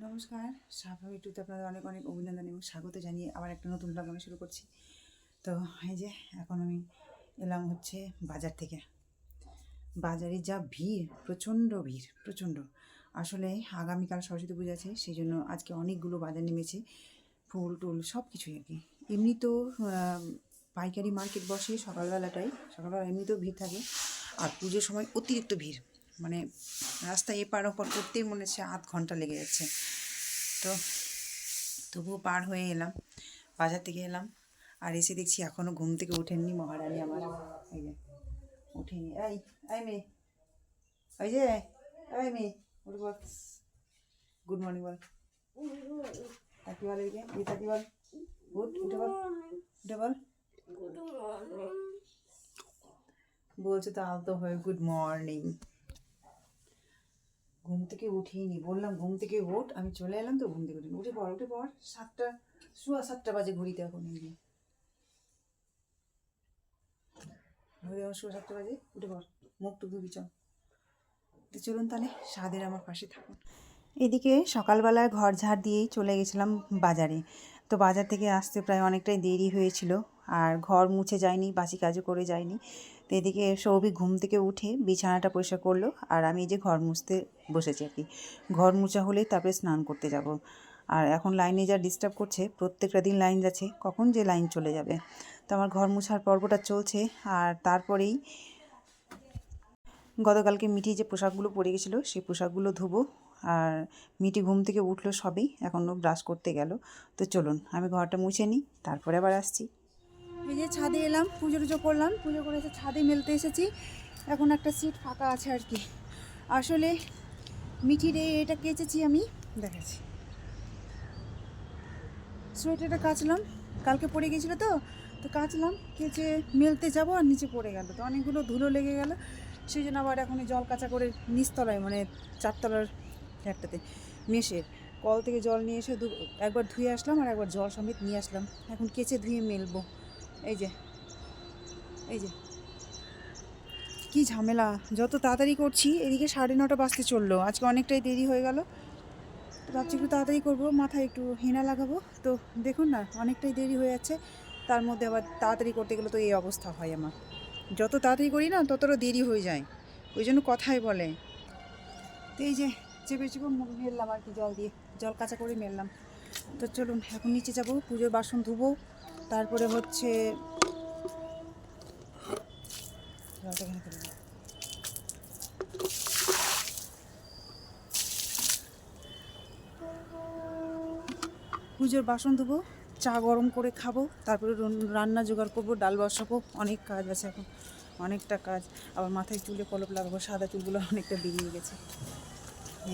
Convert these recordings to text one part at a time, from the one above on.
নমস্কার, স্বাভাবিক টুতে আপনাদের অনেক অনেক অভিনন্দন এবং স্বাগত জানিয়ে আবার একটা নতুন ব্লগ আমি শুরু করছি। তো এই যে এখন আমি এলাম হচ্ছে বাজার থেকে। বাজারে যা ভিড়, প্রচণ্ড ভিড়, প্রচণ্ড। আসলে আগামীকাল সরস্বতী পূজা আছে, সেই জন্য আজকে অনেকগুলো বাজার নেমেছে, ফুল টুল সব কিছুই আর কি। এমনি তো পাইকারি মার্কেট বসে সকালবেলা এমনিতেও ভিড় থাকে, আর পুজোর সময় অতিরিক্ত ভিড়, মানে রাস্তায় এপার ওপার করতেই মনে হচ্ছে আধ ঘন্টা লেগে যাচ্ছে। তো তবুও পার হয়ে এলাম, বাজার থেকে এলাম, আর এসে দেখছি এখনও ঘুম থেকে ওঠেননি মহারানী আমার। এই যে ওঠেনি, এই এই মেয়ে, ওই যে এই মেয়ে, উঠে বল, গুড মর্নিং বল, তাকি বল, এই যে তাকি বল, উঠে বল, উঠে বল, বলছে তো আলতো হয়ে গুড মর্নিং। ঘুম থেকে উঠিনি, বললাম ঘুম থেকে ওঠ, আমি চলে এলাম তো ঘুম থেকে উঠিনি। উঠে পড়, উঠে পড়, 7টা বাজে ঘড়িতে এখন। এই যে ঘড়ি আমার 7টা বাজে, উঠে পড়, মুখ টুক ধুবি চল। তো চলুন তাহলে সাদের আমার পাশে থাকুন। এদিকে সকালবেলায় ঘর ঝাড় দিয়েই চলে গেছিলাম বাজারে। তো বাজার থেকে আসতে প্রায় অনেকটাই দেরি হয়েছিল, আর ঘর মুছে যায়নি, বাসি কাজও করে যায়নি। তো এদিকে সৌভিক ঘুম থেকে উঠে বিছানাটা পরিষ্কার করলো, আর আমি এই যে ঘর মুছতে বসেছি আর কি। ঘর মুছা হলেই তারপরে স্নান করতে যাব। আর এখন লাইনে যা ডিস্টার্ব করছে, প্রত্যেকটা দিন লাইন যাচ্ছে, কখন যে লাইন চলে যাবে। তো আমার ঘর মুছার পর্বটা চলছে, আর তারপরেই গতকালকে মিঠি যে পোশাকগুলো পরে গেছিলো সেই পোশাকগুলো ধুবো। আর মিঠি ঘুম থেকে উঠলো সবেই, এখনও ব্রাশ করতে গেল। তো চলুন আমি ঘরটা মুছে নিই, তারপরে আবার আসছি। এই যে ছাদে এলাম, পুজো টুজো করলাম, পুজো করে এসে ছাদে মেলতে এসেছি। এখন একটা সিট ফাঁকা আছে আর কি। আসলে মিঠির এটা কেচেছি আমি, দেখাচ্ছি। সোয়েটারটা কাচলাম, কালকে পরে গেছিলো তো তো কাচলাম, কেচে মেলতে যাবো আর নিচে পড়ে গেল, তো অনেকগুলো ধুলো লেগে গেল। সেই জন্য আবার এখন জল কাঁচা করে নিচতলায়, মানে 4তলার ফ্ল্যাটটাতে মেশের কল থেকে জল নিয়ে এসে একবার ধুয়ে আসলাম, আর একবার জল সমেত নিয়ে আসলাম। এখন কেচে ধুয়ে মেলবো। এই যে এই যে কী ঝামেলা, যত তাড়াতাড়ি করছি, এদিকে 9:30 বাজতে চললো, আজকে অনেকটাই দেরি হয়ে গেল। তো ভাবছি একটু তাড়াতাড়ি করবো, মাথায় একটু হেনা লাগাবো। তো দেখুন না, অনেকটাই দেরি হয়ে যাচ্ছে, তার মধ্যে আবার তাড়াতাড়ি করতে গেলে তো এই অবস্থা হয় আমার। যত তাড়াতাড়ি করি না ততটা দেরি হয়ে যায়, ওই জন্য কথাই বলে। তো এই যে চেপে চেপে মেললাম আর কি, জল দিয়ে জল কাঁচা করে মেললাম। তো চলুন এখন নিচে যাবো, পুজোর বাসন ধুবো, তারপরে হচ্ছে জলটা এখানে ফেলে দিই। পুজোর বাসন ধুবো, চা গরম করে খাবো, তারপরে রান্না জোগাড় করবো, ডাল বসাবো, অনেক কাজ আছে এখন, অনেকটা কাজ। আবার মাথায় চুলে কলপ লাগাবো, সাদা চুলগুলো অনেকটা বেরিয়ে গেছে,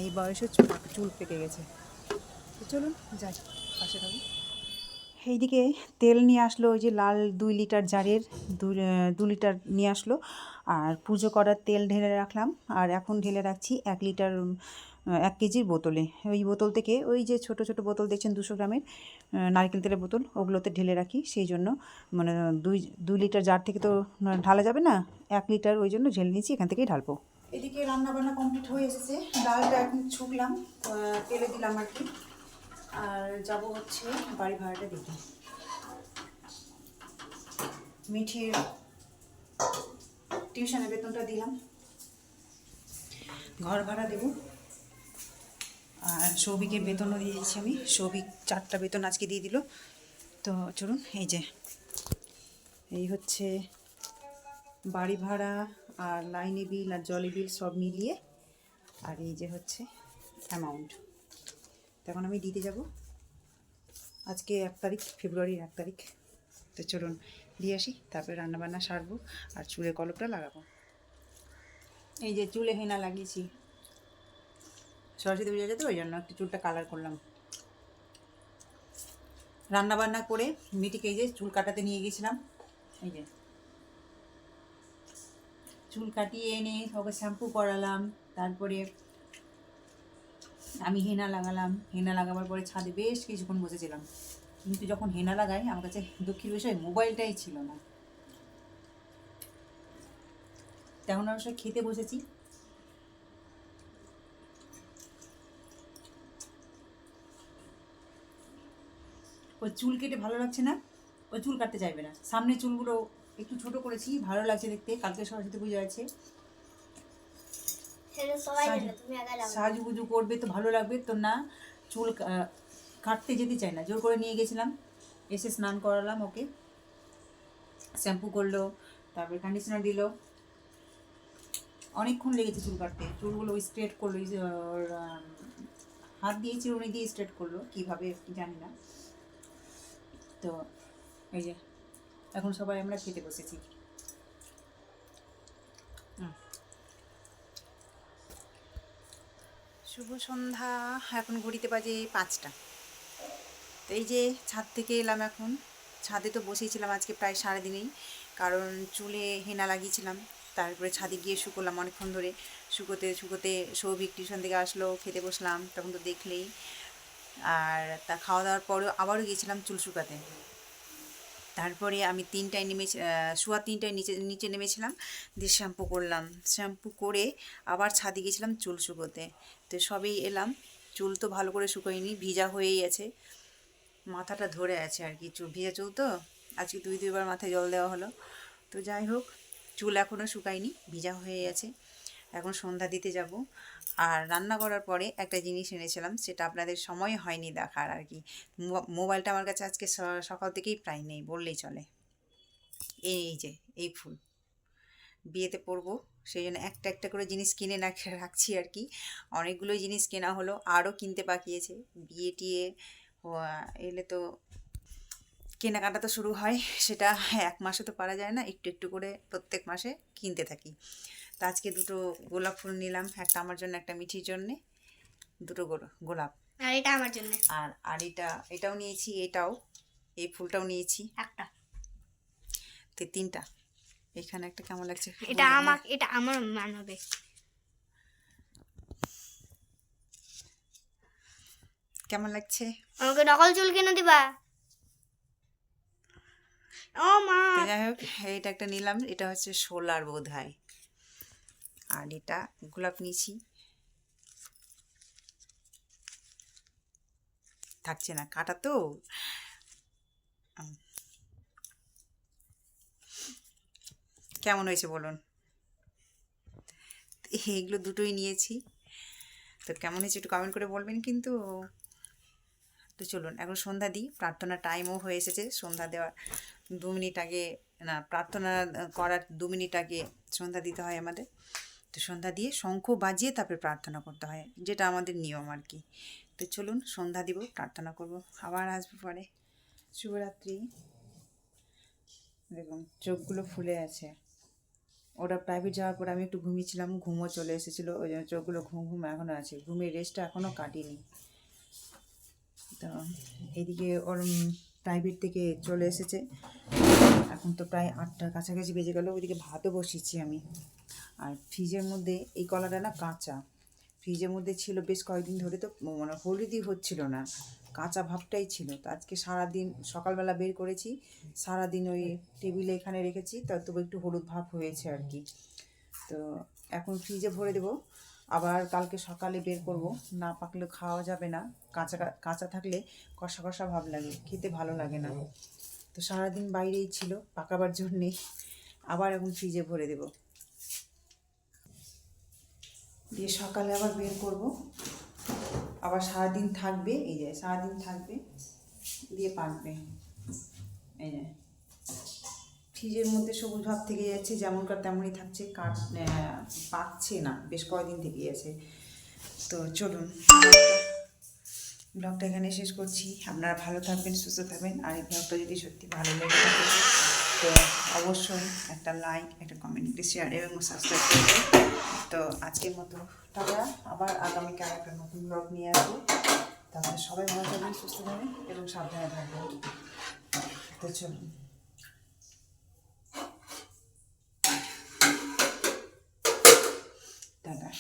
এই বয়সে চুল পেকে গেছে। তো চলুন যাই, পাশে থাকুন। এইদিকে তেল নিয়ে আসলো, ওই যে লাল 2 লিটার জারের 2 লিটার নিয়ে আসলো, আর পুজো করার তেল ঢেলে রাখলাম। আর এখন ঢেলে রাখছি 1 লিটার 1 কেজির বোতলে। ওই বোতল থেকে, ওই যে ছোট ছোট বোতল দেখছেন 200 গ্রামের নারকেল তেলের বোতল, ওগুলোতে ঢেলে রাখি। সেই জন্য মানে 2 লিটার জার থেকে তো ঢালা যাবে না, 1 লিটার, ওই জন্য ঢেলে নিচ্ছি, এখান থেকেই ঢালবো। এদিকে রান্নাবান্না কমপ্লিট হয়ে এসেছে, ডালটা এখন ছুকলাম, তেলে দিলাম আর কি। আর যাব হচ্ছে বাড়ি ভাড়াটা দিতে, মিঠির টিউশনের বেতনটা দিলাম, ঘর ভাড়া দেব, আর সৌভিকের বেতনও দিয়ে দিচ্ছি আমি। সৌভিক 4টা বেতন আজকে দিয়ে দিল। তো চলুন, এই যে এই হচ্ছে বাড়ি ভাড়া আর লাইনে বিল আর জলে বিল সব মিলিয়ে, আর এই যে হচ্ছে অ্যামাউন্ট। তখন আমি দিতে যাব, আজকে 1 তারিখ, ফেব্রুয়ারির 1 তারিখ। তো চলুন দিয়ে আসি, তারপরে রান্নাবান্না সারবো আর চুলে কলপটা লাগাবো। এই যে চুলে হেনা লাগিয়েছি, সরস্বতী পুজো যেতে, ওই জন্য একটু চুলটা কালার করলাম। রান্নাবান্না করে মিটিকে এই যে চুল কাটাতে নিয়ে গেছিলাম, এই যে চুল কাটিয়ে এনে ওকে শ্যাম্পু করালাম, তারপরে আমি হেনা লাগালাম। হেনা লাগাবার পরে ছাদে বেশ কিছুক্ষণ বসেছিলাম, কিন্তু যখন হেনা লাগাই আমার কাছে দুঃখের বিষয় মোবাইলটাই ছিল না। তেমন অবশ্য খেতে বসেছি, ওই চুল কেটে ভালো লাগছে না, ওই চুল কাটতে চাইবে না। সামনে চুলগুলো একটু ছোট করেছি, ভালো লাগছে দেখতে। কালকে সরস্বতী পুজো আছে, সাজুগুজু করবে তো ভালো লাগবে তো না। চুল কাটতে যেতে চাই না, জোর করে নিয়ে গেছিলাম, এসে স্নান করালাম ওকে, শ্যাম্পু করলো, তারপরে কন্ডিশনার দিল, অনেকক্ষণ লেগেছে চুল কাটতে। চুলগুলো স্ট্রেট করলো, ওর হাত দিয়ে চিরুনি দিয়ে স্ট্রেট করলো, কীভাবে কি জানি না। তো এই যে এখন সবাই আমরা খেতে বসেছি। শুভ সন্ধ্যা, এখন ঘড়িতে বাজে 5টা। তো এই যে ছাদ থেকে এলাম এখন। ছাদে তো বসেছিলাম আজকে প্রায় সারাদিনেই, কারণ চুলে হেনা লাগিয়েছিলাম। তারপরে ছাদে গিয়ে শুকোলাম অনেকক্ষণ ধরে, শুকোতে শুকোতে সৌভিক টিউশন থেকে আসলো, খেতে বসলাম, তখন তো দেখলেই। আর তা খাওয়া দাওয়ার পরেও আবারও গিয়েছিলাম চুল শুকাতে। তারপরে আমি 3টায় নেমেছি, সোয়া 3টায় নিচে নেমেছিলাম, দিয়ে শ্যাম্পু করলাম। শ্যাম্পু করে আবার ছাদে গেছিলাম চুল শুকোতে। তো সবেই এলাম, চুল তো ভালো করে শুকোয়নি, ভিজা হয়েই আছে, মাথাটা ধরে আছে আর কি। চুল ভিজা চুল তো, আজকে দুইবার মাথায় জল দেওয়া হলো। তো যাই হোক, চুল এখনও শুকায়নি, ভিজা হয়ে আছে। এখন সন্ধ্যা দিতে যাব। আর রান্না করার পরে একটা জিনিস এনেছিলাম, সেটা আপনাদের সময় হয়নি দেখার আর কি। মোবাইলটা আমার কাছে আজকে সকাল থেকেই প্রায় নেই বললেই চলে। এই যে এই ফুল বিয়েতে পরবো, সেই জন্য একটা একটা করে জিনিস কিনে রাখছি আর কি। অনেকগুলো জিনিস কেনা হলো, আরও কিনতে বাকি আছে। বিয়ে টিয়ে এলে তো কেনাকাটা তো শুরু হয়, সেটা 1 মাসে তো পারা যায় না, একটু একটু করে প্রত্যেক মাসে কিনতে থাকি। তো আজকে 2টো গোলাপ ফুল নিলাম, একটা আমার জন্য, একটা মিঠির জন্যে। 2টো গোলাপ, আর এটা আমার জন্য। আর এটাও নিয়েছি, এই ফুলটাও নিয়েছি একটা। তো 3টা। এখানে একটা কেমন লাগছে, এটা আমার মানাবে। কেমন লাগছে? আমাকে নকল চুল কিনে দিবা? ও মা। তো যাই হোক, এইটা একটা নিলাম, এটা হচ্ছে শোলার বোধ হয়। আর এটা গোলাপ নিয়েছি, থাকছে না, কাটা তো। কেমন হয়েছে বলুন? এইগুলো 2টোই নিয়েছি, তো কেমন হয়েছে একটু কমেন্ট করে বলবেন কিন্তু। তো চলুন এখন সন্ধ্যা দিই, প্রার্থনার টাইমও হয়ে এসেছে। সন্ধ্যা দেওয়ার 2 মিনিট আগে, না, প্রার্থনা করার 2 মিনিট আগে সন্ধ্যা দিতে হয় আমাদের। তো সন্ধ্যা দিয়ে শঙ্খ বাজিয়ে তারপরে প্রার্থনা করতে হয়, যেটা আমাদের নিয়ম আর কি। তো চলুন সন্ধ্যা দিব, প্রার্থনা করব, আবার আসবো পরে। শুভরাত্রি। দেখুন চোখগুলো ফুলে আছে। ওরা প্রাইভেট যাওয়ার পর আমি একটু ঘুমিয়েছিলাম, ঘুমও চলে এসেছিলো, ওই জন্য চোখগুলো ঘুম এখনও আছে, ঘুমের রেস্টটা এখনও কাটিনি। তো এদিকে ওর প্রাইভেট থেকে চলে এসেছে, এখন তো প্রায় 8টার কাছাকাছি বেজে গেল। ওইদিকে ভাতও বসিয়েছি আমি। আর ফ্রিজের মধ্যে এই কলাটা না কাঁচা, ফ্রিজের মধ্যে ছিল বেশ কয়েকদিন ধরে, তো মানে হলুদই হচ্ছিল না, কাঁচা ভাবটাই ছিল। তো আজকে সারাদিন সকালবেলা বের করেছি, সারাদিন ওই টেবিলে এখানে রেখেছি, তা তবু একটু হলুদ ভাব হয়েছে আর কি। তো এখন ফ্রিজে ভরে দেবো, আবার কালকে সকালে বের করব। না পাকলে খাওয়া যাবে না, কাঁচা কাঁচা থাকলে কষা কষা ভাব লাগে, খেতে ভালো লাগে না। তো সারাদিন বাইরেই ছিল পাকাবার জন্যে, আবার এখন ফ্রিজে ভরে দেব, দিয়ে সকালে আবার বের করব। আবার সারাদিন থাকবে, এই যে সারাদিন থাকবে, দিয়ে পাকবে। এই যে ফ্রিজের মধ্যে সবুজ ভাব থেকে যাচ্ছে, যেমনকার তেমনই থাকছে, পাকছে না, বেশ কয়েকদিন থেকে আছে। তো চলুন ব্লগটা এখানে শেষ করছি। আপনারা ভালো থাকবেন, সুস্থ থাকবেন। আর এই ব্লগটা যদি সত্যি ভালো লেগে থাকে তো অবশ্যই একটা লাইক, একটা কমেন্ট, একটা শেয়ার এবং সাবস্ক্রাইব করবেন। তো আজকের মতো টাটা, আবার আগামীকাল আর একটা নতুন ব্লগ নিয়ে আসবো। তাহলে সবাই ভালো থাকবেন, সুস্থ থাকবেন এবং সাবধানে থাকবেন। তো চলুন, টাটা।